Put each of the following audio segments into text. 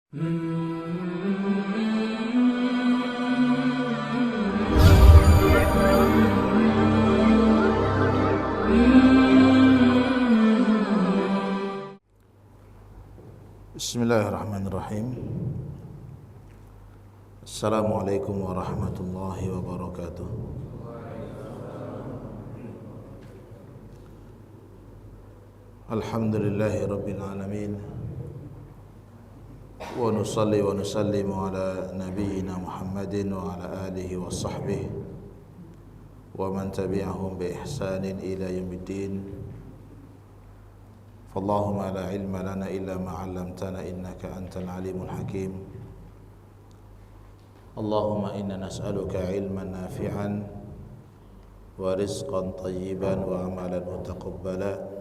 Bismillahirrahmanirrahim. Assalamualaikum warahmatullahi wabarakatuh. Alhamdulillahi rabbil alamin. Wa nusalli wa nusallimu ala nabiyyina Muhammadin wa ala alihi wa sahbihi wa man tabi'ahum bi ihsanin ila yaumiddin. Fallahumma la ilma lana illa ma 'allamtana innaka antal alimul hakim. Allahumma inna nas'aluka ilman nafi'an wa rizqan tayyiban wa amalan mutaqabbala.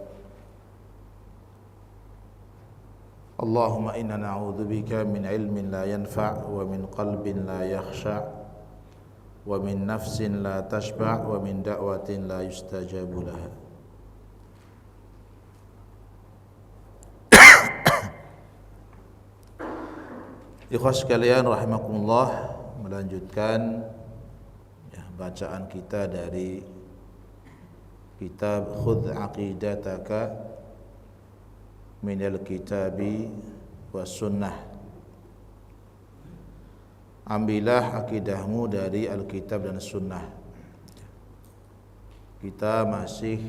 Allahumma inna na'udzubika min ilmin la yanfa' wa min qalbin la yakhsha' wa min nafsin la tashba' wa min da'watin la yustajabu laha. Ikhwas sekalian rahimakumullah, melanjutkan bacaan kita dari kitab Khudh Aqidataka minal kitabi was sunnah. Ambillah akidahmu dari Alkitab dan Sunnah. Kita masih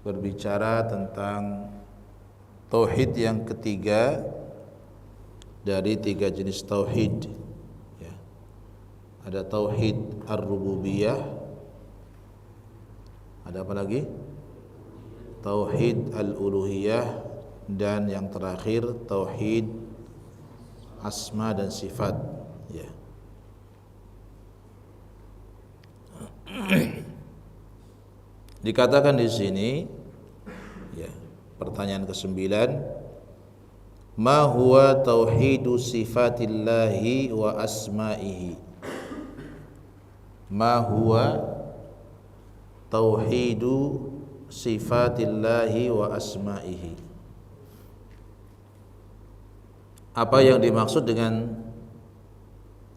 berbicara tentang tauhid yang ketiga dari tiga jenis tauhid. Ada tauhid ar-rububiyah. Ada apa lagi? Tauhid al-uluhiyah, dan yang terakhir tauhid asma dan sifat. Dikatakan di sini, pertanyaan ke-9, ma huwa tauhidu sifatillahi wa asma'ihi. Ma huwa tauhidu sifatillahi wa asma'ihi. Apa yang dimaksud dengan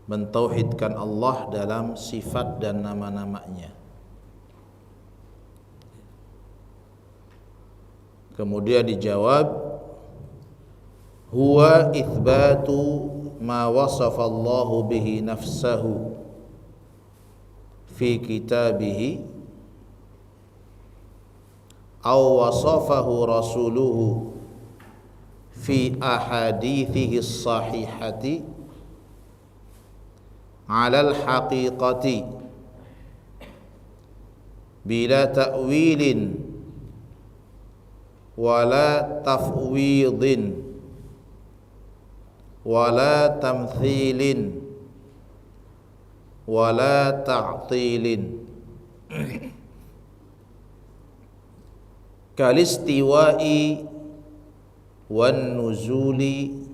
mentauhidkan Allah dalam sifat dan nama-namanya? Kemudian dijawab, huwa itsbatu ma wasafa Allahu bihi nafsahu fi kitabihi aw wasafahu rasuluhu fi ahadithihi sahihati ala al-haqiqati bila ta'wilin wala tafwidin wala tamthilin wala ta'tilin. Kalistiwa'i wan nuzuli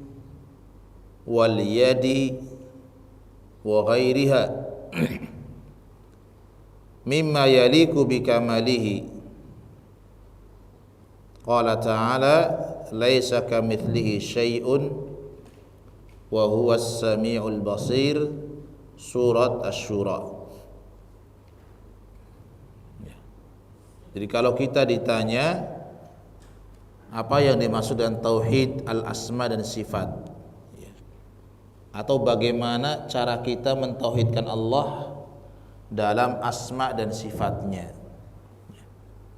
wal yadi wa ghairiha mimma yaliku bikamalihi. Qala ta'ala laisa kamitslihi syai'un wa huwas sami'ul basir. Surat Asy-Syura. Jadi kalau kita ditanya apa yang dimaksud dengan tauhid al-asma dan sifat, atau bagaimana cara kita mentauhidkan Allah dalam asma dan sifatnya,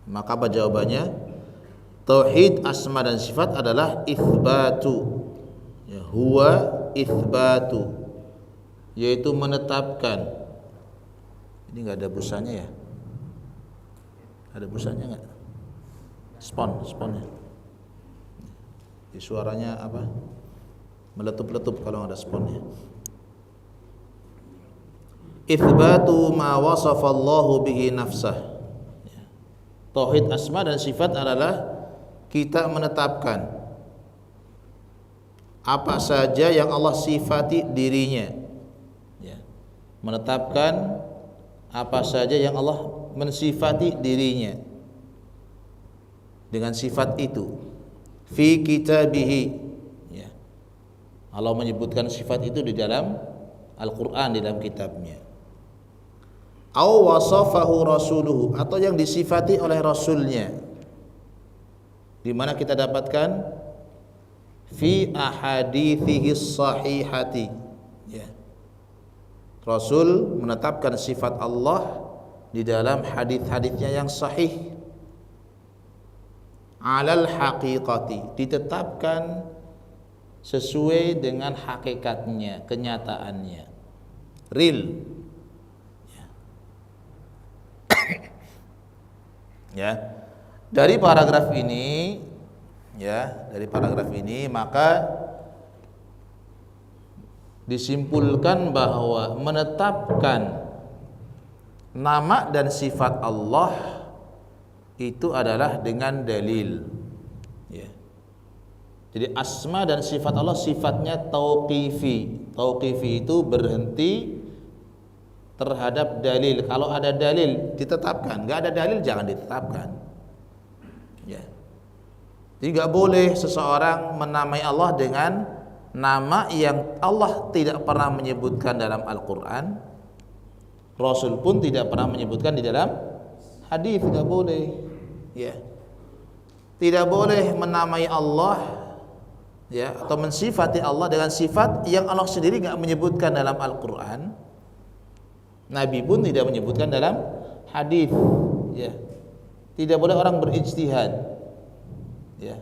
maka apa jawabannya? Tauhid asma dan sifat adalah itsbatu, huwa itsbatu, yaitu menetapkan. Ini nggak ada busanya ya? Ada busanya nggak? Sponnya. Di suaranya apa? Meletup-letup kalau ada sponnya. Itsbatu ma wasafa Allahu bihi nafsah. Tauhid asma dan sifat adalah kita menetapkan apa saja yang Allah sifati dirinya. Menetapkan apa saja yang Allah mensifati dirinya dengan sifat itu fi kitabihi, ya, Allah menyebutkan sifat itu di dalam Al-Qur'an, di dalam kitabnya. Au wasafahu rasuluhu, atau yang disifati oleh rasulnya. Di mana kita dapatkan fi ahadithihi sahihati, ya. Rasul menetapkan sifat Allah di dalam hadis-hadisnya yang sahih. Alal haqiqati, ditetapkan sesuai dengan hakikatnya, kenyataannya, real. Ya, dari paragraf ini, maka disimpulkan bahwa menetapkan nama dan sifat Allah itu adalah dengan dalil. Ya. Jadi asma dan sifat Allah sifatnya tauqifi. Tauqifi itu berhenti terhadap dalil. Kalau ada dalil ditetapkan, nggak ada dalil jangan ditetapkan. Ya. Jadi nggak boleh seseorang menamai Allah dengan nama yang Allah tidak pernah menyebutkan dalam Al-Quran, Rasul pun tidak pernah menyebutkan di dalam hadis. Nggak boleh. Ya. Tidak boleh menamai Allah, ya, atau mensifati Allah dengan sifat yang Allah sendiri nggak menyebutkan dalam Al-Quran. Nabi pun tidak menyebutkan dalam hadis, ya. Tidak boleh orang berijtihad, ya.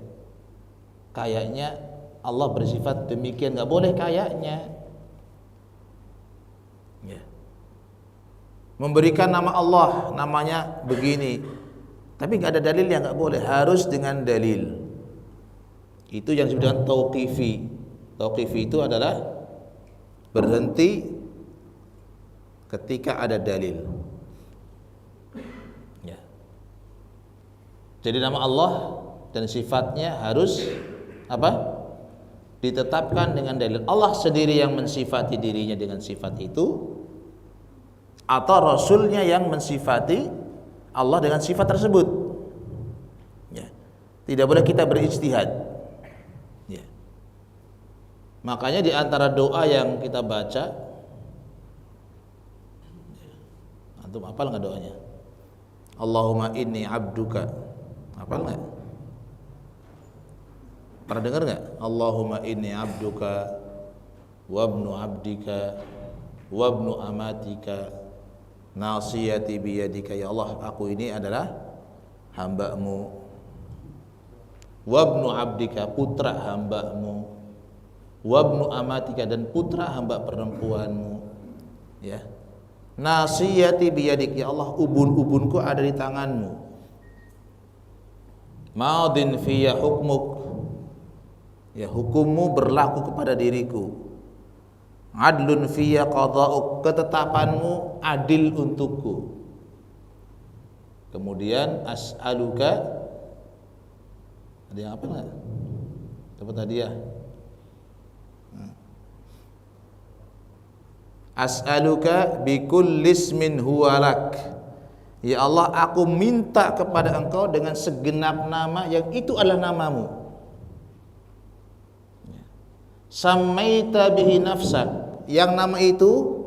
Kayaknya Allah bersifat demikian, nggak boleh kayaknya, ya. Memberikan nama Allah, namanya begini, tapi nggak ada dalil yang nggak boleh, harus dengan dalil. Itu yang disebut dengan tauqifi. Tauqifi itu adalah berhenti ketika ada dalil. Ya. Jadi nama Allah dan sifatnya harus apa? Ditetapkan dengan dalil. Allah sendiri yang mensifati dirinya dengan sifat itu, atau Rasulnya yang mensifati Allah dengan sifat tersebut. Ya. Tidak boleh kita berijtihad. Ya. Makanya di antara doa yang kita baca, antum hafal nggak doanya? Allahumma inni abduka. Hafal nggak? Pernah dengar nggak? Allahumma inni abduka wabnu abdika wabnu amatika nasiyati biyadika. Ya Allah, aku ini adalah hamba-Mu, wabnu abdika, putra hamba-Mu, wabnu amatika, dan putra hamba perempuan-Mu, ya. Nasiyati biyadik, ya Allah, ubun-ubunku ada di tangan-Mu. Madin fiyya hukmuk, ya, hukum-Mu berlaku kepada diriku. Adlun fiyya qada'uk, ketetapan-Mu adil untukku. Kemudian as'aluka, ada yang apa enggak? Dapat hadiah. As'aluka bikulli ismin huwa lak. Ya Allah, aku minta kepada Engkau dengan segenap nama yang itu adalah namamu. Samaita bihi nafsak, yang nama itu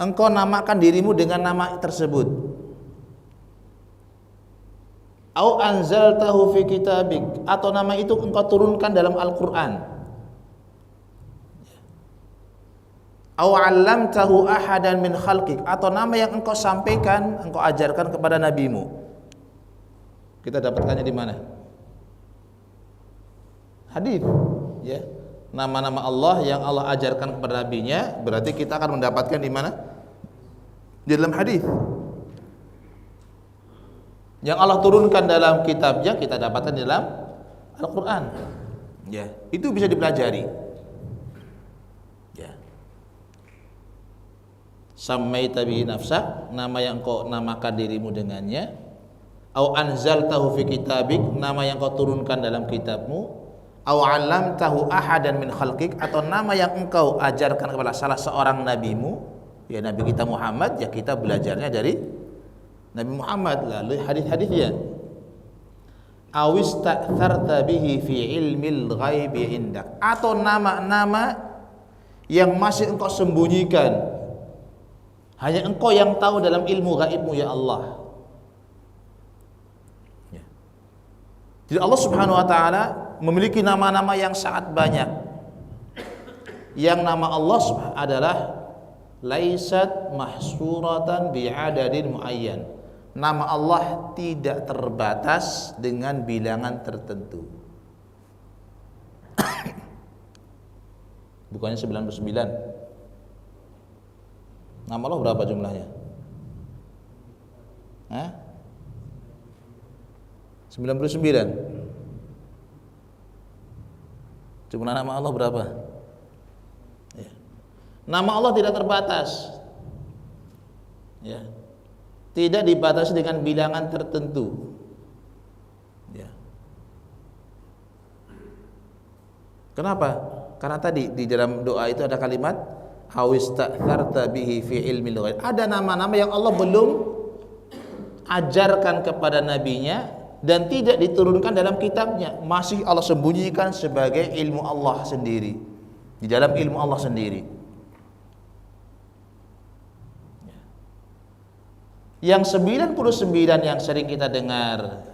Engkau namakan dirimu dengan nama tersebut. Au anzaltahu fi kitabik, atau nama itu Engkau turunkan dalam Al-Qur'an. Aw 'allamtahu ahadan min khalqik, atau nama yang Engkau sampaikan, Engkau ajarkan kepada nabimu. Kita dapatkannya di mana? Hadis, ya. Nama-nama Allah yang Allah ajarkan kepada nabinya, berarti kita akan mendapatkan di mana? Di dalam hadis. Yang Allah turunkan dalam kitabnya kita dapatkan di dalam Al-Qur'an. Ya, itu bisa dipelajari. Samaita bihi nafsak, nama yang Kau namakan dirimu dengannya. Au anzaltahu fi kitabik, nama yang Kau turunkan dalam kitabmu. Au 'allamtahu ahadan min khalqik, atau nama yang Engkau ajarkan kepada salah seorang nabimu, ya Nabi kita Muhammad, ya kita belajarnya dari Nabi Muhammad, lalu hadis-hadisnya. awis ta'tharta bihi fi ilmil ghaibi indak, atau nama-nama yang masih engkau sembunyikan, hanya engkau yang tahu dalam ilmu gaibmu ya Allah. Ya. Jadi Allah Subhanahu wa taala memiliki nama-nama yang sangat banyak. Yang nama Allah adalah laisat mahsuratan bi'adadin muayyan. Nama Allah tidak terbatas dengan bilangan tertentu. Bukannya 99. Nama Allah berapa jumlahnya? Hah? 99. Jumlah nama Allah berapa? Ya. Nama Allah tidak terbatas. Ya. Tidak dibatasi dengan bilangan tertentu. Ya. Kenapa? Karena tadi di dalam doa itu ada kalimat awis ta'tharta bihi fi ilmil ghaib. Ada nama-nama yang Allah belum ajarkan kepada nabinya dan tidak diturunkan dalam kitabnya, masih Allah sembunyikan sebagai ilmu Allah sendiri, di dalam ilmu Allah sendiri. Yang 99 yang sering kita dengar,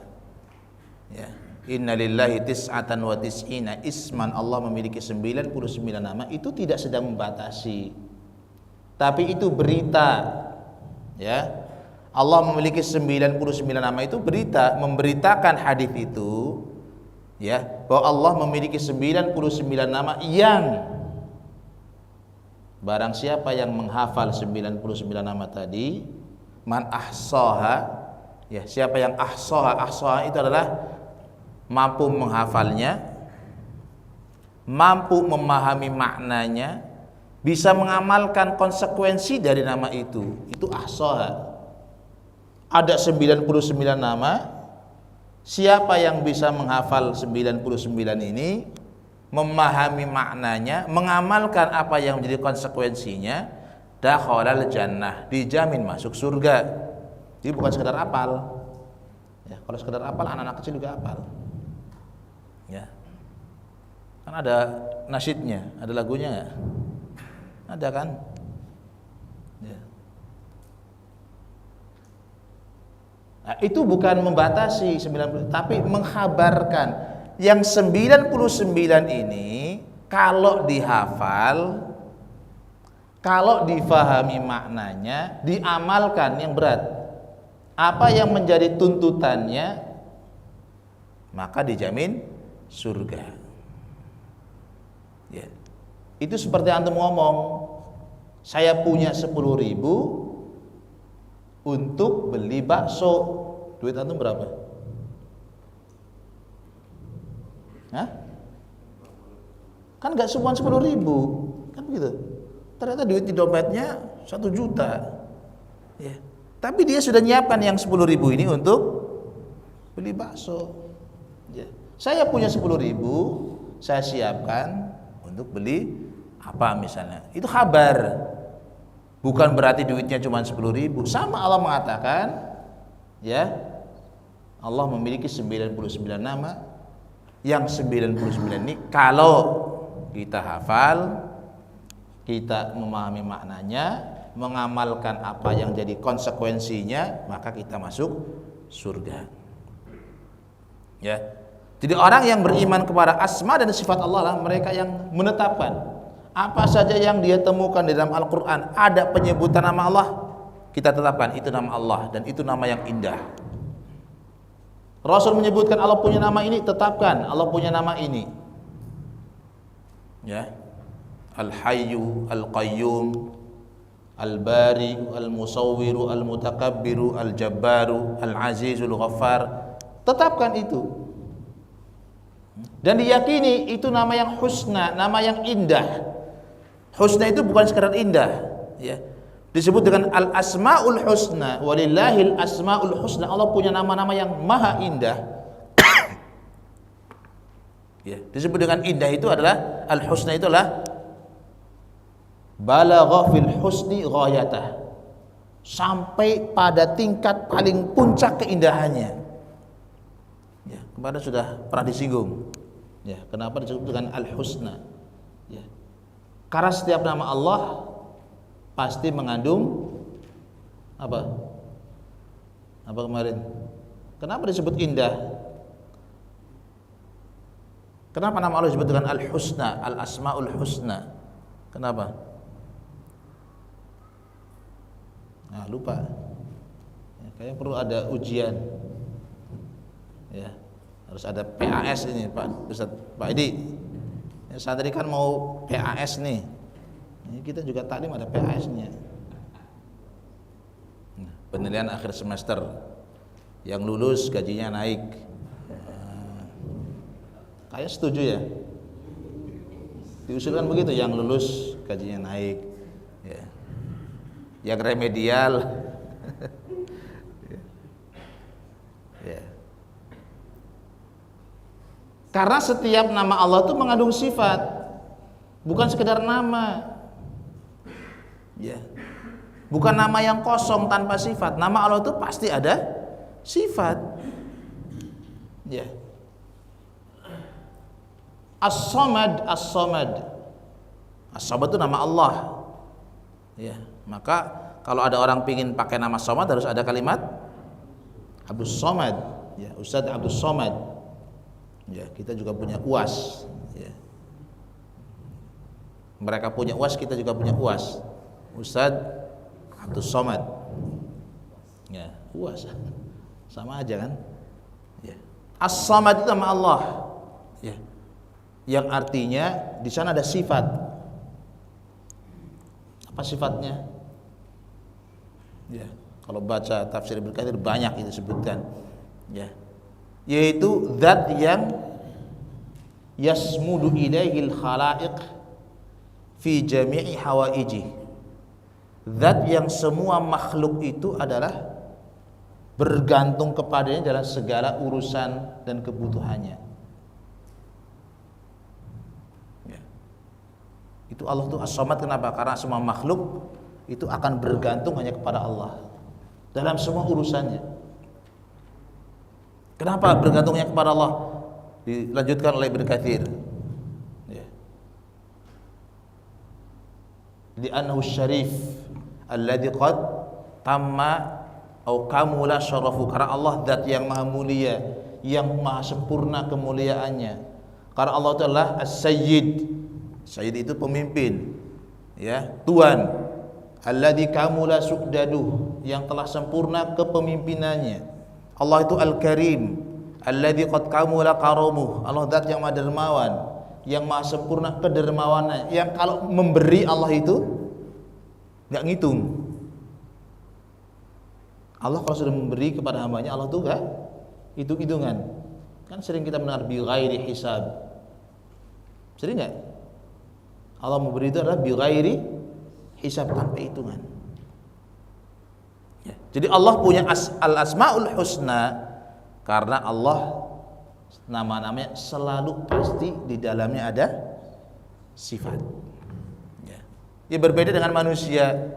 ya, innalillahi tis'atan wa tis'ina isman, Allah memiliki 99 nama, itu tidak sedang membatasi, tapi itu berita, ya. Allah memiliki 99 nama itu berita, memberitakan hadis itu, ya, bahwa Allah memiliki 99 nama yang barang siapa yang menghafal 99 nama tadi, man ahsaha, ya, siapa yang ahsaha itu adalah mampu menghafalnya, mampu memahami maknanya, bisa mengamalkan konsekuensi dari nama itu ahsaha. Ada 99 nama, siapa yang bisa menghafal 99 ini, memahami maknanya, mengamalkan apa yang menjadi konsekuensinya, dakhalal jannah, dijamin masuk surga. Jadi bukan sekedar hafal. Ya, kalau sekedar hafal anak-anak kecil juga hafal. Ya. Kan ada nasyidnya, ada lagunya enggak? Ada kan? Ya. Nah, itu bukan membatasi 90, tapi menghabarkan yang 99 ini kalau dihafal, kalau difahami maknanya, diamalkan yang berat, apa yang menjadi tuntutannya, maka dijamin surga. Ya. Itu seperti antum ngomong, saya punya 10.000 untuk beli bakso. Duit antum berapa? Hah? Kan gak semua 10.000, kan begitu. Ternyata duit di dompetnya 1 juta, ya. Tapi dia sudah nyiapkan yang 10.000 ini untuk beli bakso. Ya. Saya punya 10.000, saya siapkan untuk beli apa misalnya. Itu kabar. Bukan berarti duitnya cuma 10.000. Sama Allah mengatakan, ya, Allah memiliki 99 nama. Yang 99 ini kalau kita hafal, kita memahami maknanya, mengamalkan apa yang jadi konsekuensinya, maka kita masuk surga. Ya. Jadi orang yang beriman kepada asma dan sifat Allah lah mereka yang menetapkan apa saja yang dia temukan di dalam Al-Qur'an ada penyebutan nama Allah, kita tetapkan itu nama Allah dan itu nama yang indah. Rasul menyebutkan Allah punya nama ini, tetapkan Allah punya nama ini. Ya. Al-Hayyu, Al-Qayyum, Al-Bari, Al-Musawwiru, Al-Mutakabbiru, Al-Jabbaru, Al-Azizul Ghaffar. Tetapkan itu. Dan diyakini itu nama yang husna, nama yang indah. Husna itu bukan sekadar indah, ya. Disebut dengan Al-Asmaul Husna, walillahil asmaul husna. Allah punya nama-nama yang maha indah. Ya, disebut dengan indah itu adalah Al-Husna, itu adalah balagha fil husni ghayatah, sampai pada tingkat paling puncak keindahannya. Ya. Kemarin sudah pernah disinggung. Ya, kenapa disebut dengan Al-Husna? Ya. Karena setiap nama Allah pasti mengandung apa? Apa kemarin? Kenapa disebut indah? Kenapa nama Allah disebut dengan Al-Husna, Al-Asmaul Husna? Kenapa? Nah, lupa. Ya, kayaknya perlu ada ujian. Ya, harus ada PAS ini, Pak Ustaz, Pak Edi. Ya, saat tadi kan mau PAS nih. Ini kita juga taklim ada PAS-nya. Nah, penilaian akhir semester. Yang lulus gajinya naik. Kayak setuju ya? Diusulkan begitu, yang lulus gajinya naik. Ya. Yang remedial. Ya. Karena setiap nama Allah itu mengandung sifat, bukan sekedar nama. Ya. Bukan nama yang kosong tanpa sifat. Nama Allah itu pasti ada sifat. Ya. As-Samad, As-Samad. As-Samad itu nama Allah. Ya, maka kalau ada orang pingin pakai nama Samad harus ada kalimat Abdus Samad. Ya, Ustadz Abdus Samad. Ya, kita juga punya UAS. Ya. Mereka punya UAS, kita juga punya UAS. Ustadz Abdus Samad. Ya, UAS. Sama aja kan? Ya. As-Samad itu nama Allah. Ya. Yang artinya di sana ada sifat. Apa sifatnya? Ya, kalau baca tafsir Ibnu Katsir banyak itu disebutkan. Ya. Yaitu zat yang yasmudu ilaihil khalaiq fi jami'i hawaiji. Zat yang semua makhluk itu adalah bergantung kepadanya dalam segala urusan dan kebutuhannya. Itu Allah itu As-Samad. Kenapa? Karena semua makhluk itu akan bergantung hanya kepada Allah dalam semua urusannya. Kenapa bergantungnya kepada Allah? Dilanjutkan oleh Ibnu Katsir. Ya. Li'annahu syarif alladzi qad tamma au kamula syarafu. Karena Allah zat yang maha mulia, yang maha sempurna kemuliaannya. Karena Allah itu adalah As-Sayyid. Sayyid itu pemimpin, ya, tuan. Alladzi kamula su'daduh, yang telah sempurna kepemimpinannya. Allah itu Al-Karim, alladzi qad kamula karamuh. Allah zat yang maha dermawan, yang maha sempurna kedermawanannya. Yang kalau memberi Allah itu enggak ngitung. Allah kalau sudah memberi kepada hambanya, Allah itu enggak hitung-hitungan. Kan sering kita mendengar bi ghairi hisab. Sering enggak? Allah memberi itu adalah bi ghairi hisab, tanpa hitungan. Ya. Jadi Allah punya al-asmaul husna karena Allah nama-namanya selalu pasti di dalamnya ada sifat. Ya. Ya, berbeda dengan manusia.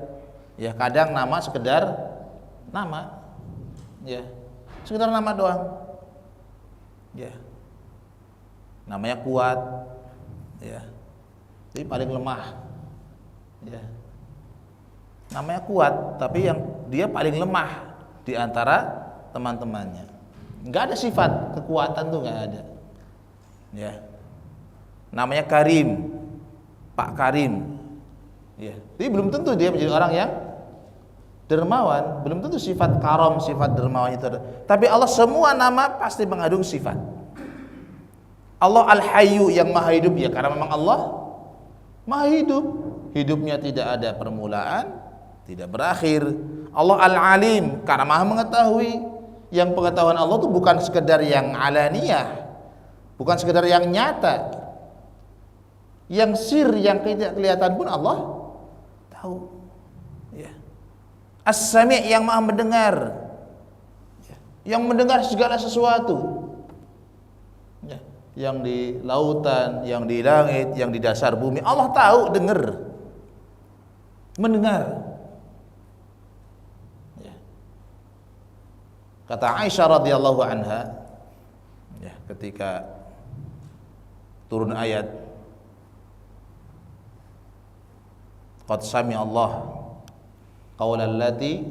Ya, kadang nama sekedar nama. Ya. Sekedar nama doang. Ya. Namanya kuat. Ya. Tapi paling lemah. Ya. Namanya kuat, tapi yang dia paling lemah di antara teman-temannya. Enggak ada sifat kekuatan tuh, enggak ada. Ya. Namanya Karim, Pak Karim. Ya. Jadi belum tentu dia menjadi orang yang dermawan, belum tentu sifat karam, sifat dermawan itu ada. Tapi Allah semua nama pasti mengandung sifat. Allah Al-Hayyu yang maha hidup, ya karena memang Allah maha hidup. Hidupnya tidak ada permulaan, tidak berakhir. Allah Al-Alim karena maha mengetahui. Yang pengetahuan Allah itu bukan sekedar yang alaniyah, bukan sekedar yang nyata. Yang sir, yang tidak kelihatan pun Allah tahu. Ya. As-Sami' yang maha mendengar, yang mendengar segala sesuatu. Ya. Yang di lautan, yang di langit, yang di dasar bumi, Allah tahu, dengar, mendengar. Ya. Kata Aisyah radhiyallahu anha, Ya, ketika turun ayat qad sami Allah qaulal lati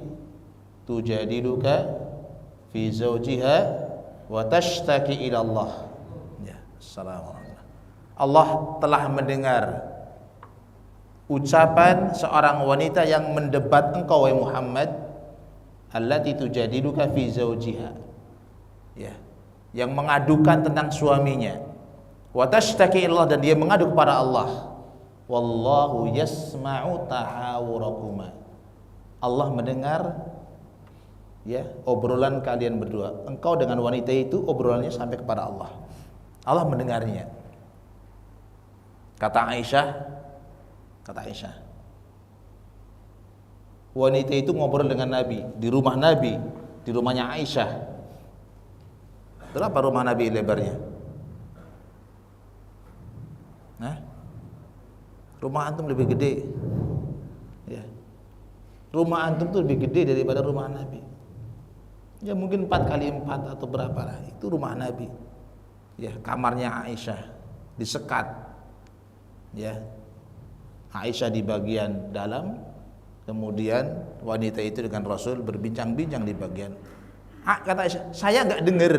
tujadiluka fi zawjiha wa tashtaki ila Allah. Ya, assalamualaikum. Allah telah mendengar ucapan seorang wanita yang mendebat engkau wahai Muhammad, allati tujadiluka fi zawjiha. Ya, yang mengadukan tentang suaminya. Wa tashtaki ila Allah, dan dia mengadu kepada Allah. Wallahu yasma'u tahawurakuma. Allah mendengar ya obrolan kalian berdua. Engkau dengan wanita itu obrolannya sampai kepada Allah. Allah mendengarnya. Kata Aisyah, wanita itu ngobrol dengan Nabi, di rumahnya Aisyah. Berapa rumah Nabi lebarnya? Nah, rumah antum lebih gede. Ya. Rumah antum tuh lebih gede daripada rumah Nabi. Ya mungkin 4 kali 4 atau berapa lah. Itu rumah Nabi. Ya, kamarnya Aisyah disekat. Ya. Aisyah di bagian dalam, kemudian wanita itu dengan Rasul berbincang-bincang di bagian. Kata Aisyah, saya enggak dengar.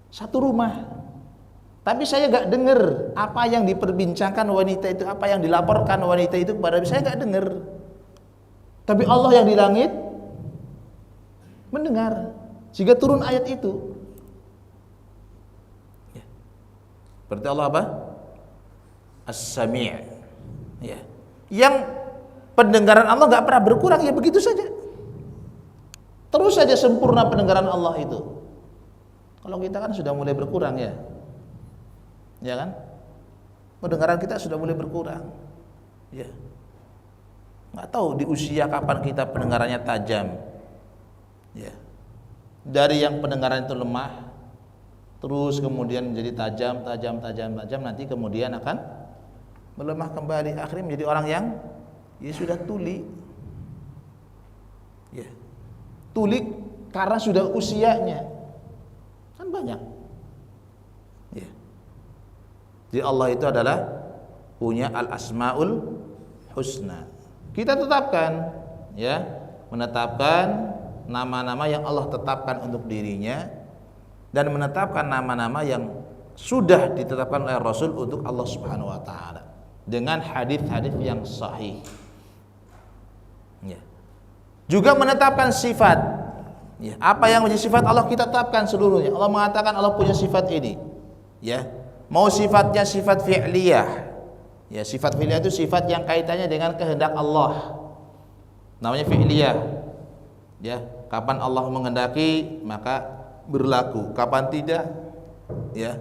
Satu rumah. Tapi saya enggak dengar apa yang diperbincangkan wanita itu, apa yang dilaporkan wanita itu kepada saya enggak dengar. Tapi Allah yang di langit mendengar, sehingga turun ayat itu. Ya. Berarti Allah apa? As-Sami'. Ya. Yang pendengaran Allah enggak pernah berkurang, ya begitu saja. Terus saja sempurna pendengaran Allah itu. Kalau kita kan sudah mulai berkurang ya. Ya kan? Pendengaran kita sudah mulai berkurang. Ya. Nggak tahu di usia kapan kita pendengarannya tajam. Ya. Dari yang pendengaran itu lemah, terus kemudian menjadi tajam, nanti kemudian akan melemah kembali, akhirnya menjadi orang yang ya sudah tuli. Ya. Tuli karena sudah usianya. Kan banyak. Ya. Jadi Allah itu adalah punya al-asmaul husna. Kita tetapkan, ya, menetapkan nama-nama yang Allah tetapkan untuk dirinya, dan menetapkan nama-nama yang sudah ditetapkan oleh Rasul untuk Allah Subhanahu wa taala dengan hadis-hadis yang sahih. Ya. Juga menetapkan sifat. Ya, apa yang menjadi sifat Allah kita tetapkan seluruhnya. Allah mengatakan Allah punya sifat ini. Ya. Mau sifatnya sifat fi'liyah. Ya, sifat fi'liyah itu sifat yang kaitannya dengan kehendak Allah. Namanya fi'liyah. Ya, kapan Allah menghendaki maka berlaku, kapan tidak. Ya.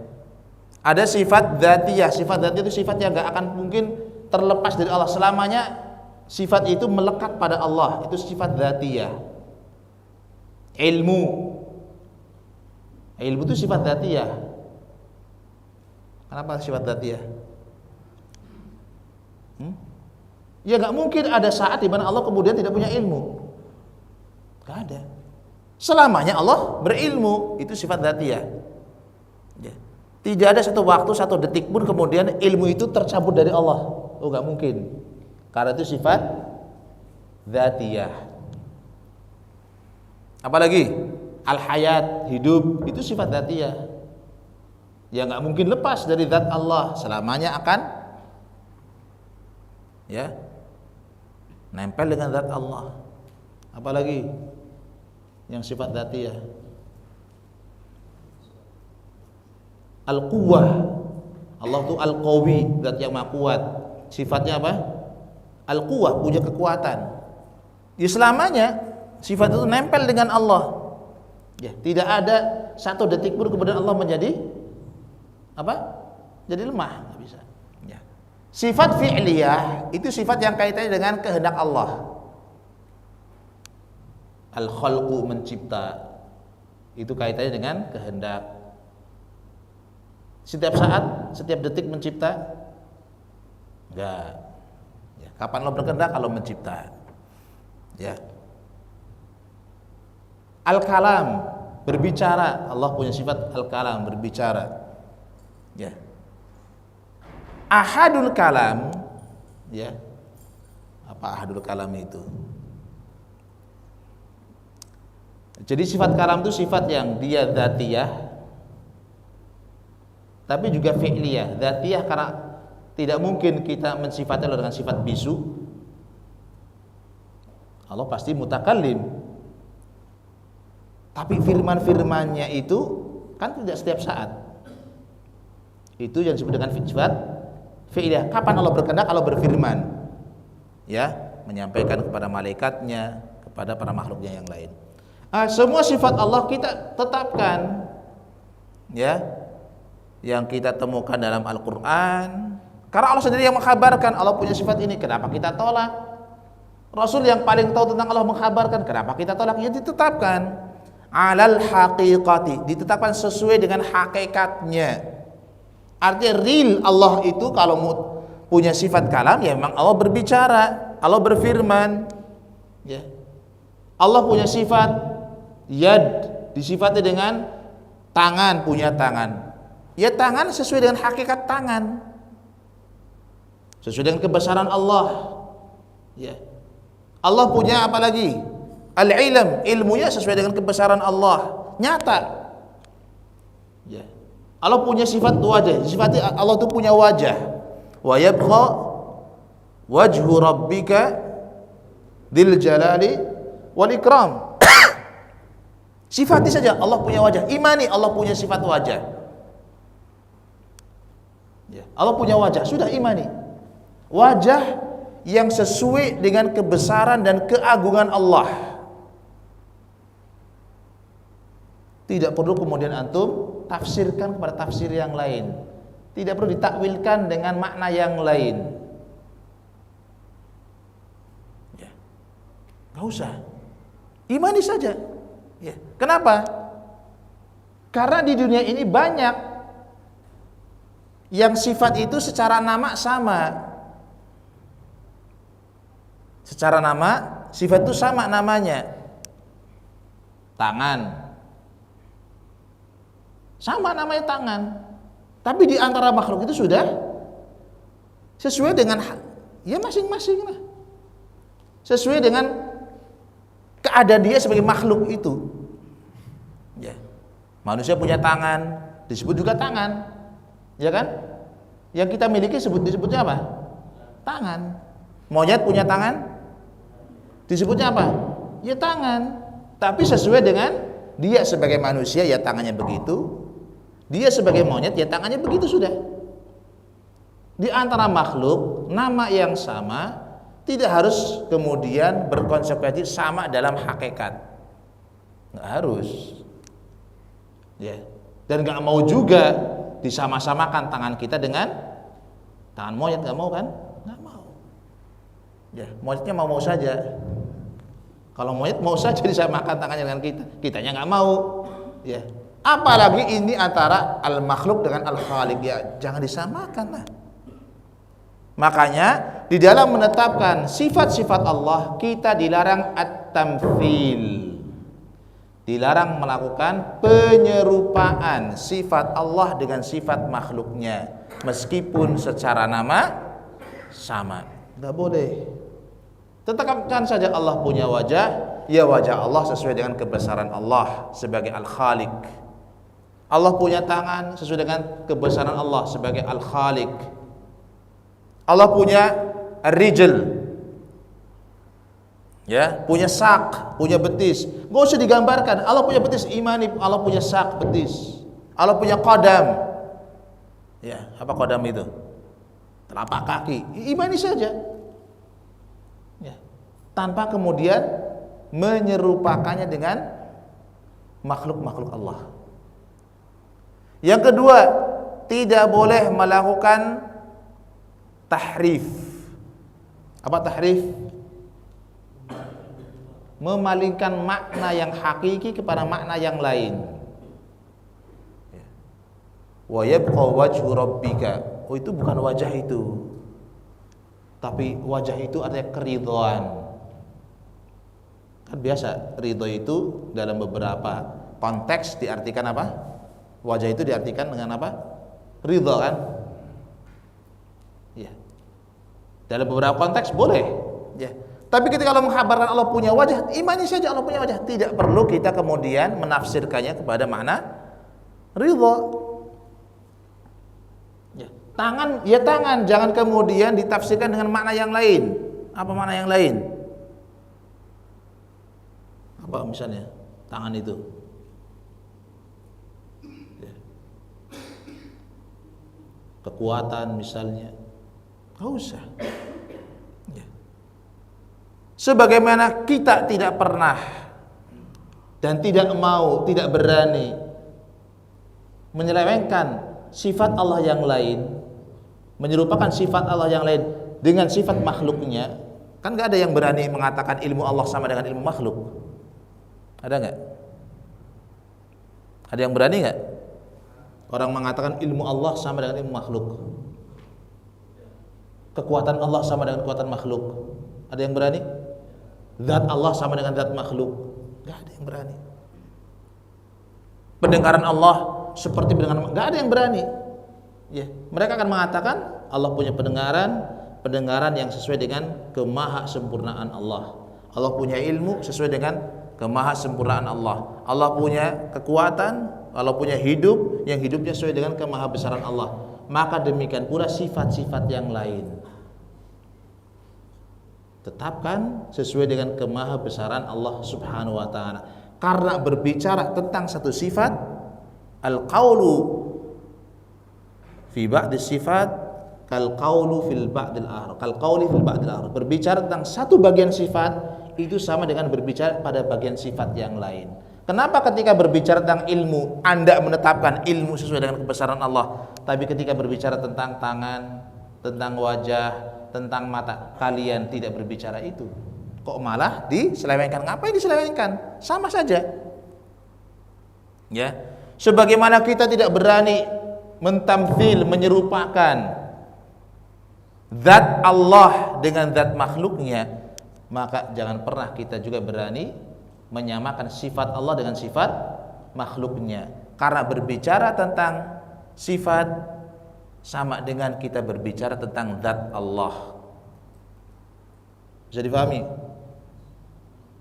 Ada sifat dzatiyah. Sifat dzatiyah itu sifat yang enggak akan mungkin terlepas dari Allah selamanya. Sifat itu melekat pada Allah. Itu sifat dzatiyah. Ilmu itu sifat dzatiyah. Kenapa sifat dzatiyah? Ya nggak mungkin ada saat di mana Allah kemudian tidak punya ilmu. Nggak ada. Selamanya Allah berilmu, itu sifat dzatiyah. Ya. Tidak ada satu waktu, satu detik pun kemudian ilmu itu tercabut dari Allah. Oh nggak mungkin. Karena itu sifat dzatiyah. Apalagi al-hayat, hidup, itu sifat dzatiyah. Ya nggak mungkin lepas dari zat Allah, selamanya akan ya nempel dengan zat Allah. Apalagi yang sifat dzatiyah, al-quwwah. Allah itu al-qawi, zat yang maha kuat. Sifatnya apa? Al-quwwah, punya kekuatan. Ya selamanya sifat itu nempel dengan Allah. Ya, tidak ada satu detik pun kemudian Allah menjadi apa? Jadi lemah, nggak bisa. Ya. Sifat fi'liyah itu sifat yang kaitannya dengan kehendak Allah. Al-khalqu, mencipta, itu kaitannya dengan kehendak. Setiap saat, setiap detik mencipta? Enggak. Ya, kapan Allah berkehendak? Kalau mencipta. Ya. Al-kalam, berbicara. Allah punya sifat al-kalam, berbicara. Ya. Ahadul kalam, ya. Apa ahadul kalam itu? Jadi sifat kalam itu sifat yang dia dzatiyah, tapi juga fi'liyah. Dzatiyah karena tidak mungkin kita mensifatnya dengan sifat bisu. Allah pasti mutakallim. Tapi firman-firmannya itu kan tidak setiap saat. Itu yang disebut dengan sifat fi'liyah. Kapan Allah berkehendak? Allah berfirman. Ya, menyampaikan kepada malaikatnya, kepada para makhluknya yang lain. Semua sifat Allah kita tetapkan, ya, yang kita temukan dalam Al-Quran. Karena Allah sendiri yang mengkhabarkan Allah punya sifat ini, kenapa kita tolak? Rasul yang paling tahu tentang Allah mengkhabarkan, kenapa kita tolak? Ya ditetapkan alal haqiqati, ditetapkan sesuai dengan hakikatnya. Artinya real Allah itu kalau punya sifat kalam, ya memang Allah berbicara, Allah berfirman, ya. Allah punya sifat yad, disifati dengan tangan, punya tangan. Ya tangan sesuai dengan hakikat tangan, sesuai dengan kebesaran Allah. Ya. Allah punya apa lagi? Al-ilm, ilmunya sesuai dengan kebesaran Allah, nyata. Ya. Allah punya sifat wajah, sifatnya Allah itu punya wajah. Wa yabqa wajhu rabbika dzil jalali wal ikram. Sifati saja Allah punya wajah, imani Allah punya sifat wajah. Ya, Allah punya wajah, sudah imani. Wajah yang sesuai dengan kebesaran dan keagungan Allah. Tidak perlu kemudian antum tafsirkan kepada tafsir yang lain. Tidak perlu ditakwilkan dengan makna yang lain. Ya. Gak usah. Imani saja. Ya. Kenapa? Karena di dunia ini banyak yang sifat itu secara nama sama. Secara nama, sifat itu sama namanya. Tangan. Sama namanya tangan. Tapi di antara makhluk itu sudah sesuai dengan ya masing-masing lah. Sesuai dengan keadaan dia sebagai makhluk itu. Ya. Manusia punya tangan, disebut juga tangan. Ya kan? Yang kita miliki disebutnya apa? Tangan. Monyet punya tangan, disebutnya apa? Ya tangan. Tapi sesuai dengan dia sebagai manusia, ya tangannya begitu. Dia sebagai monyet, ya tangannya begitu sudah. Di antara makhluk, nama yang sama tidak harus kemudian berkonsekuensi sama dalam hakikat. Nggak harus. Ya. Dan nggak mau juga disama-samakan tangan kita dengan tangan monyet, nggak mau kan? Nggak mau. Ya, monyetnya mau saja. Kalau monyet mau saja disamakan tangannya dengan kita, kitanya nggak mau. Ya. Apalagi ini antara al-makhluk dengan al-khaliq, ya jangan disamakan lah. Makanya di dalam menetapkan sifat-sifat Allah kita dilarang at-tamtsil. Dilarang melakukan penyerupaan sifat Allah dengan sifat makhluknya meskipun secara nama sama. Enggak boleh. Tetapkan saja Allah punya wajah, ya wajah Allah sesuai dengan kebesaran Allah sebagai al-khaliq. Allah punya tangan sesuai dengan kebesaran Allah sebagai al-khaliq. Allah punya ar-rijl, ya, punya sak, punya betis. Gak usah digambarkan. Allah punya betis, imani. Allah punya sak, betis. Allah punya qadam. Ya, apa qadam itu? Telapak kaki. Imani saja. Ya, tanpa kemudian menyerupakannya dengan makhluk-makhluk Allah. Yang kedua, tidak boleh melakukan tahrif. Apa tahrif? Memalingkan makna yang hakiki kepada makna yang lain. Wa yabqa wajhu rabbika. Oh, itu bukan wajah itu. Tapi wajah itu artinya keridhaan. Kan biasa ridho itu dalam beberapa konteks diartikan apa? Wajah itu diartikan dengan apa? Ridha kan? Ya. Dalam beberapa konteks boleh, ya. Tapi ketika Allah menghabarkan Allah punya wajah, imani saja Allah punya wajah, tidak perlu kita kemudian menafsirkannya kepada makna ridha. Ya. Tangan, ya tangan, jangan kemudian ditafsirkan dengan makna yang lain. Apa makna yang lain? Apa misalnya tangan itu? Ya. Kekuatan misalnya, nggak usah. Ya. Sebagaimana kita tidak pernah dan tidak mau, tidak berani menyelewengkan sifat Allah yang lain, menyerupakan sifat Allah yang lain dengan sifat makhluknya. Kan gak ada yang berani mengatakan ilmu Allah sama dengan ilmu makhluk. Ada gak? Ada yang berani gak? Orang mengatakan ilmu Allah sama dengan ilmu makhluk, kekuatan Allah sama dengan kekuatan makhluk. Ada yang berani? Zat Allah sama dengan zat makhluk. Gak ada yang berani. Pendengaran Allah seperti pendengaran, gak ada yang berani. Ya, mereka akan mengatakan Allah punya pendengaran yang sesuai dengan kemahasempurnaan Allah. Allah punya ilmu sesuai dengan kemahasempurnaan Allah. Allah punya kekuatan, Allah punya hidup yang hidupnya sesuai dengan kemahabesaran Allah. Maka demikian pula sifat-sifat yang lain, tetapkan sesuai dengan kemahabesaran Allah Subhanahu wa taala. Karena berbicara tentang satu sifat, al-qaulu fi ba'di sifat kal qaulu fil ba'dil akhar. Kal qauli fil ba'dil akhar. Berbicara tentang satu bagian sifat itu sama dengan berbicara pada bagian sifat yang lain. Kenapa ketika berbicara tentang ilmu Anda menetapkan ilmu sesuai dengan kebesaran Allah, tapi ketika berbicara tentang tangan, tentang wajah, tentang mata, kalian tidak berbicara itu? Kok malah diselewengkan? Ngapain diselewengkan? Sama saja. Ya. Sebagaimana kita tidak berani mentamtsil, menyerupakan zat Allah dengan zat makhluknya, maka jangan pernah kita juga berani menyamakan sifat Allah dengan sifat makhluknya. Karena berbicara tentang sifat sama dengan kita berbicara tentang zat Allah. Bisa dipahami?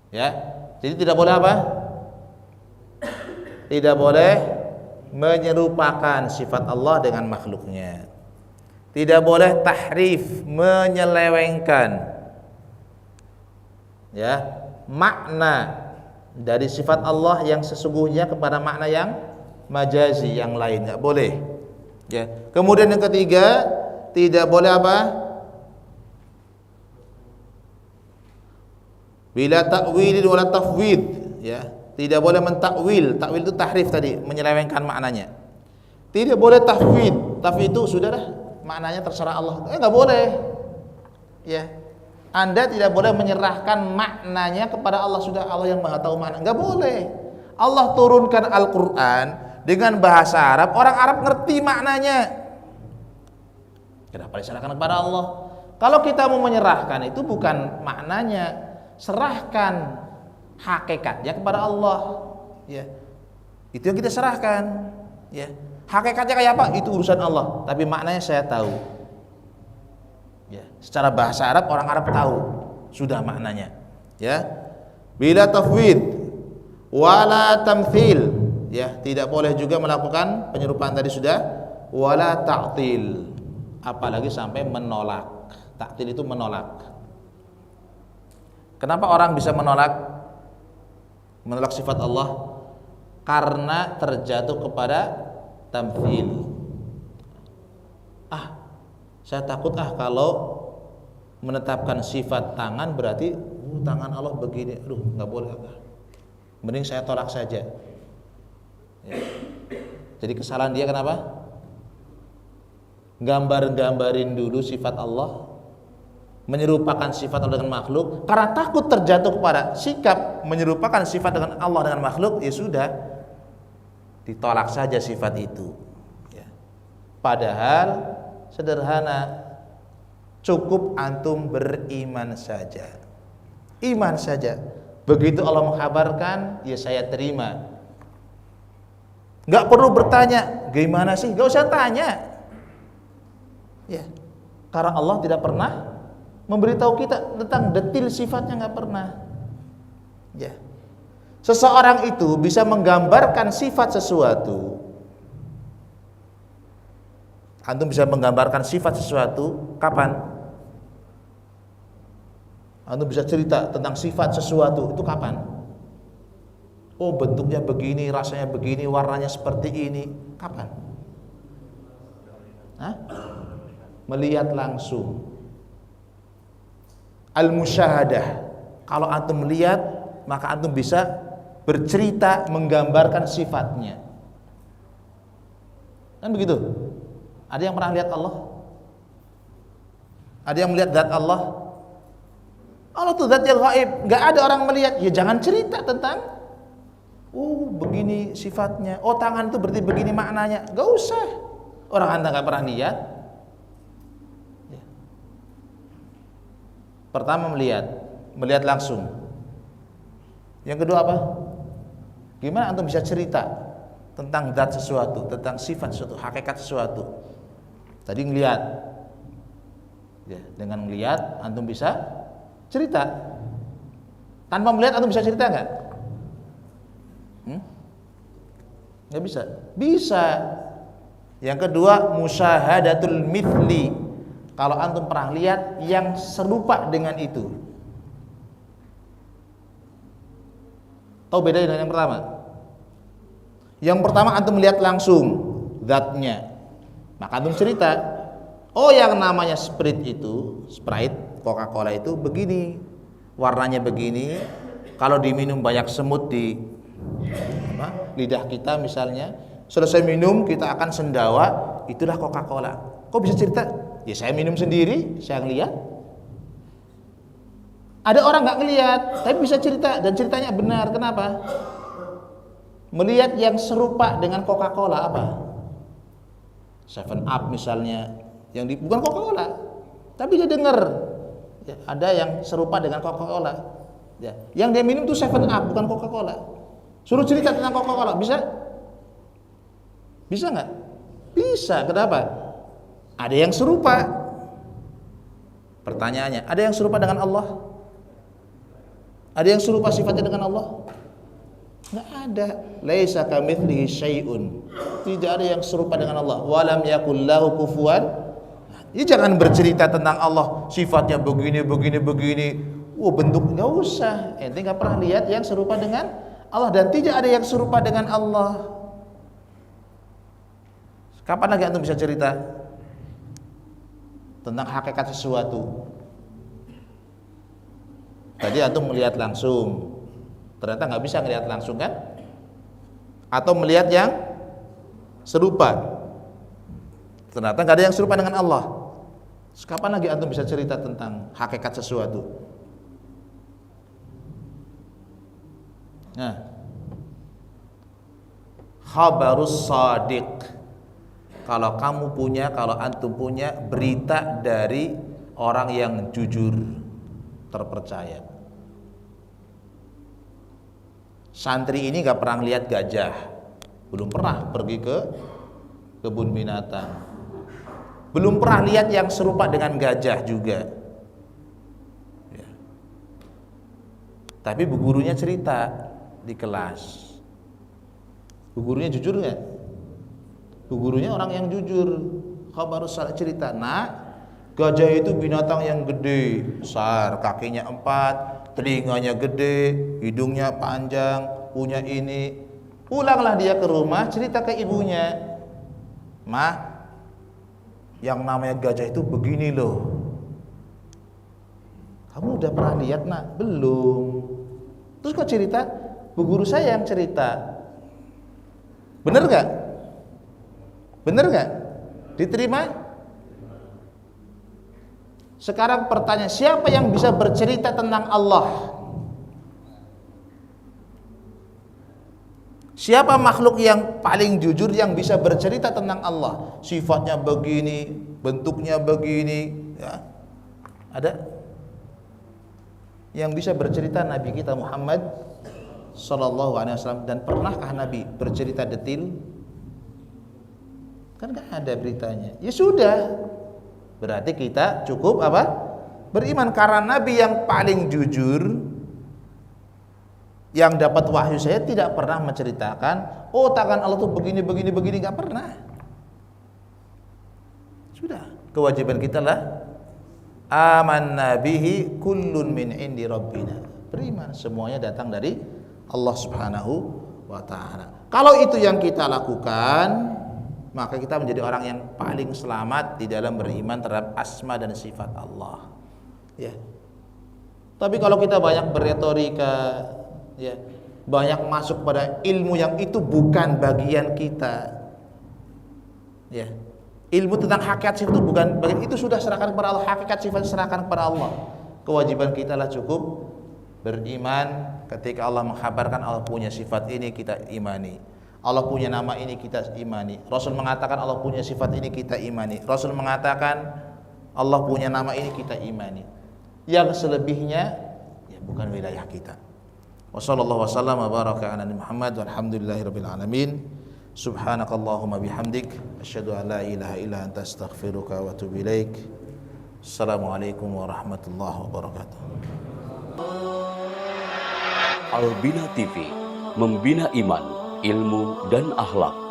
Ya. Jadi tidak boleh apa? Tidak boleh menyerupakan sifat Allah dengan makhluknya. Tidak boleh tahrif, menyelewengkan, ya, makna dari sifat Allah yang sesungguhnya kepada makna yang majazi yang lain, enggak boleh. Ya. Kemudian yang ketiga, tidak boleh apa? Bila ta'wil wala tafwid, ya. Tidak boleh mentakwil. Takwil itu tahrif tadi, menyelewengkan maknanya. Tidak boleh tafwid. Tafwid itu sudah dah, maknanya terserah Allah. Enggak boleh. Ya. Anda tidak boleh menyerahkan maknanya kepada Allah, sudah Allah yang Maha tahu makna. Enggak boleh. Allah turunkan Al-Qur'an dengan bahasa Arab, orang Arab ngerti maknanya. Kenapa diserahkan kepada Allah? Kalau kita mau menyerahkan itu bukan maknanya, serahkan hakikatnya kepada Allah. Ya. Itu yang kita serahkan. Ya. Hakikatnya kayak apa? Itu urusan Allah, tapi maknanya saya tahu. Ya, secara bahasa Arab orang Arab tahu sudah maknanya. Ya, bila tafwid, wala tamthil, ya, tidak boleh juga melakukan penyerupaan tadi sudah, wala ta'til, apalagi sampai menolak. Ta'til itu menolak. Kenapa orang bisa menolak sifat Allah? Karena terjatuh kepada tamthil. Saya takut kalau menetapkan sifat tangan berarti tangan Allah begini, aduh nggak boleh, mending saya tolak saja. Ya. Jadi kesalahan dia kenapa? Gambarin dulu sifat Allah, menyerupakan sifat Allah dengan makhluk, karena takut terjatuh kepada sikap menyerupakan sifat dengan Allah dengan makhluk, ya sudah ditolak saja sifat itu. Ya. Padahal sederhana, cukup antum beriman saja. Iman saja. Begitu Allah mengkabarkan, ya saya terima. Nggak perlu bertanya, gimana sih? Nggak usah tanya. Ya, karena Allah tidak pernah memberitahu kita tentang detil sifatnya, nggak pernah. Ya, seseorang itu bisa menggambarkan sifat sesuatu. Antum bisa menggambarkan sifat sesuatu kapan? Antum bisa cerita tentang sifat sesuatu itu kapan? Oh, bentuknya begini, rasanya begini, warnanya seperti ini. Kapan? Hah? Melihat langsung. Al-musyahadah. Kalau antum melihat, maka antum bisa bercerita menggambarkan sifatnya. Kan begitu? Ada yang pernah lihat Allah? Ada yang melihat zat Allah? Allah itu zat yang gaib, nggak ada orang melihat. Ya jangan cerita tentang begini sifatnya. Oh, tangan itu berarti begini maknanya. Gak usah. Orang anda nggak pernah lihat. Ya. Pertama melihat langsung. Yang kedua apa? Gimana antum bisa cerita tentang zat sesuatu, tentang sifat sesuatu, hakikat sesuatu? Tadi ngelihat. Ya, dengan melihat antum bisa cerita. Tanpa melihat antum bisa cerita nggak? Nggak bisa. Bisa. Yang kedua, musyahadatul mithli. Kalau antum pernah lihat yang serupa dengan itu. Tahu beda dengan yang pertama? Yang pertama antum melihat langsung zatnya. Maka antum cerita, oh yang namanya Sprite, Coca-Cola itu begini. Warnanya begini. Kalau diminum banyak semut di lidah kita misalnya, selesai minum kita akan sendawa, itulah Coca-Cola. Kok bisa cerita? Ya saya minum sendiri, saya ngeliat. Ada orang nggak ngeliat, tapi bisa cerita dan ceritanya benar. Kenapa? Melihat yang serupa dengan Coca-Cola apa? 7up misalnya, bukan Coca-Cola, tapi dia dengar. Ya, ada yang serupa dengan Coca-Cola. Ya, yang dia minum itu 7up, bukan Coca-Cola. Suruh cerita tentang Coca-Cola, bisa? Bisa nggak? Bisa. Kenapa? Ada yang serupa. Pertanyaannya, ada yang serupa dengan Allah? Ada yang serupa sifatnya dengan Allah? Nggak ada. Laisa kamitslihi syai'un. Tidak ada yang serupa dengan Allah. Walam yakul lahu kufuwan. Ya jangan bercerita tentang Allah, sifatnya begini. Bentuk nggak usah. Ente nggak pernah lihat yang serupa dengan Allah dan tidak ada yang serupa dengan Allah. Kapan lagi antum bisa cerita tentang hakikat sesuatu? Tadi antum melihat langsung, ternyata nggak bisa melihat langsung kan? Atau melihat yang serupa, ternyata nggak ada yang serupa dengan Allah. Kapan lagi antum bisa cerita tentang hakikat sesuatu? Nah, khabarus shadiq. Kalau antum punya berita dari orang yang jujur, terpercaya. Santri ini gak pernah lihat gajah, belum pernah pergi ke kebun binatang, belum pernah lihat yang serupa dengan gajah juga. Ya. Tapi bu gurunya cerita di kelas. Bu gurunya jujur nggak? Bu gurunya orang yang jujur. Khabarus shadiq cerita, gajah itu binatang yang gede, besar, kakinya 4, telinganya gede, hidungnya panjang, punya ini. Pulanglah dia ke rumah, cerita ke ibunya, yang namanya gajah itu begini loh. Kamu udah pernah lihat nak? Belum. Terus kok cerita? Bu guru saya yang cerita. Bener gak? Bener gak? Diterima? Sekarang pertanyaan, siapa yang bisa bercerita tentang Allah? Siapa makhluk yang paling jujur yang bisa bercerita tentang Allah? Sifatnya begini, bentuknya begini, ya. Ada? Yang bisa bercerita Nabi kita Muhammad sallallahu alaihi wasallam. Dan pernahkah Nabi bercerita detil? Kan nggak ada beritanya. Ya sudah, berarti kita cukup apa? Beriman. Karena Nabi yang paling jujur, yang dapat wahyu, saya tidak pernah menceritakan, oh tangan Allah tuh begini, nggak pernah. Sudah, kewajiban kita lah amanna bihi kullun min indi rabbina. Beriman, semuanya datang dari Allah Subhanahu wa taala. Kalau itu yang kita lakukan, maka kita menjadi orang yang paling selamat di dalam beriman terhadap asma dan sifat Allah. Ya. Tapi kalau kita banyak berretorika, ya, banyak masuk pada ilmu yang itu bukan bagian kita, ya, ilmu tentang hakikat sifat itu bukan bagian, itu sudah serahkan kepada Allah. Hakikat sifat serahkan kepada Allah. Kewajiban kita lah cukup beriman ketika Allah mengkhabarkan Allah punya sifat ini, kita imani. Allah punya nama ini, kita imani. Rasul mengatakan Allah punya sifat ini, kita imani. Rasul mengatakan Allah punya nama ini, kita imani. Yang selebihnya ya bukan wilayah kita. Wassallallahu wasallam wa baraka ala Muhammad walhamdulillahirabbil alamin. Subhanakallahumma bihamdik asyhadu an la ilaha illa anta astaghfiruka wa atubu ilaik. Assalamualaikum warahmatullahi wabarakatuh. Al-Bina TV, membina iman, ilmu dan akhlak.